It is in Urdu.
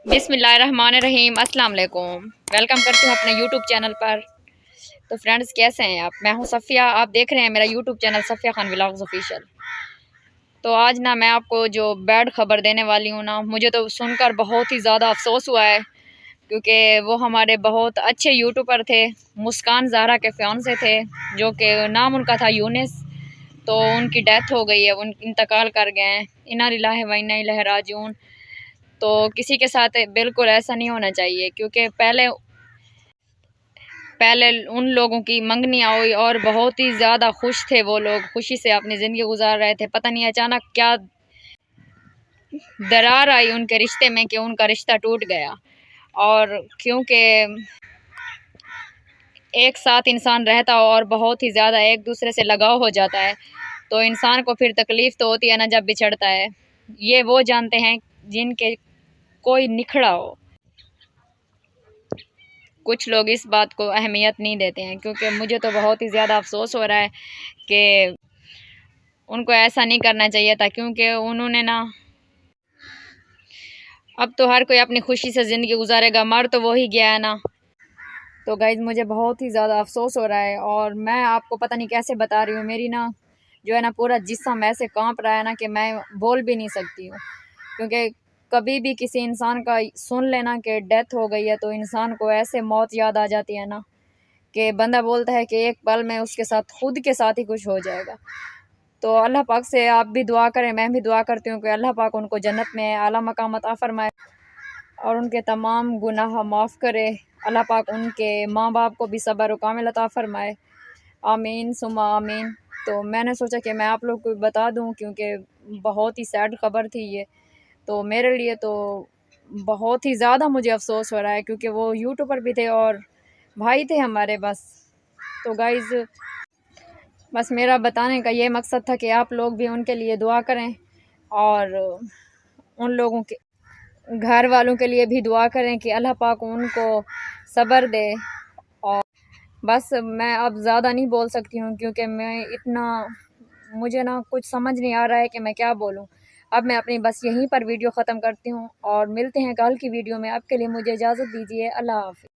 بسم اللہ الرحمن الرحیم۔ السلام علیکم، ویلکم کرتی ہوں اپنے یوٹیوب چینل پر۔ تو فرینڈز کیسے ہیں آپ؟ میں ہوں صفیہ، آپ دیکھ رہے ہیں میرا YouTube channel Safia Khan vlogs official. تو آج نا میں آپ کو جو بیڈ خبر دینے والی ہوں نا، مجھے تو سن کر بہت ہی زیادہ افسوس ہوا ہے، کیونکہ وہ ہمارے بہت اچھے یوٹیوبر تھے، مسکان زہرا کے فیانسے تھے، جو کہ نام ان کا تھا یونس۔ تو ان کی ڈیتھ ہو گئی ہے، ان انتقال کر گئے ہیں، انا للہ و انا الیہ راجعون۔ تو کسی کے ساتھ بالکل ایسا نہیں ہونا چاہیے، کیونکہ پہلے ان لوگوں کی منگنیاں ہوئی اور بہت ہی زیادہ خوش تھے، وہ لوگ خوشی سے اپنی زندگی گزار رہے تھے۔ پتہ نہیں اچانک کیا درار آئی ان کے رشتے میں کہ ان کا رشتہ ٹوٹ گیا۔ اور کیونکہ ایک ساتھ انسان رہتا ہو اور بہت ہی زیادہ ایک دوسرے سے لگاؤ ہو جاتا ہے، تو انسان کو پھر تکلیف تو ہوتی ہے نا جب بچھڑتا ہے۔ یہ وہ جانتے ہیں جن کے کوئی نکھڑا ہو۔ کچھ لوگ اس بات کو اہمیت نہیں دیتے ہیں، کیونکہ مجھے تو بہت ہی زیادہ افسوس ہو رہا ہے کہ ان کو ایسا نہیں کرنا چاہیے تھا، کیونکہ انہوں نے نا، اب تو ہر کوئی اپنی خوشی سے زندگی گزارے گا، مر تو وہی گیا ہے نا۔ تو گائز مجھے بہت ہی زیادہ افسوس ہو رہا ہے، اور میں آپ کو پتہ نہیں کیسے بتا رہی ہوں، میری نا جو ہے نا پورا جسم ایسے کانپ رہا ہے نا کہ میں بول بھی نہیں سکتی ہوں، کیونکہ کبھی بھی کسی انسان کا سن لینا کہ ڈیتھ ہو گئی ہے تو انسان کو ایسے موت یاد آ جاتی ہے نا کہ بندہ بولتا ہے کہ ایک پل میں اس کے ساتھ خود کے ساتھ ہی کچھ ہو جائے گا۔ تو اللہ پاک سے آپ بھی دعا کریں، میں بھی دعا کرتی ہوں کہ اللہ پاک ان کو جنت میں اعلیٰ مقام عطا فرمائے اور ان کے تمام گناہ معاف کرے۔ اللہ پاک ان کے ماں باپ کو بھی صبر و کامل عطا فرمائے، آمین ثم آمین۔ تو میں نے سوچا کہ میں آپ لوگ کو بتا دوں، کیونکہ بہت ہی سیڈ خبر تھی یہ، تو میرے لیے تو بہت ہی زیادہ مجھے افسوس ہو رہا ہے، کیونکہ وہ یوٹیوبر بھی تھے اور بھائی تھے ہمارے بس۔ تو گائز بس میرا بتانے کا یہ مقصد تھا کہ آپ لوگ بھی ان کے لیے دعا کریں، اور ان لوگوں کے گھر والوں کے لیے بھی دعا کریں کہ اللہ پاک ان کو صبر دے۔ اور بس میں اب زیادہ نہیں بول سکتی ہوں، کیونکہ مجھے نا کچھ سمجھ نہیں آ رہا ہے کہ میں کیا بولوں۔ اب میں اپنی بس یہیں پر ویڈیو ختم کرتی ہوں، اور ملتے ہیں کل کی ویڈیو میں۔ اب کے لیے مجھے اجازت دیجیے، اللہ حافظ۔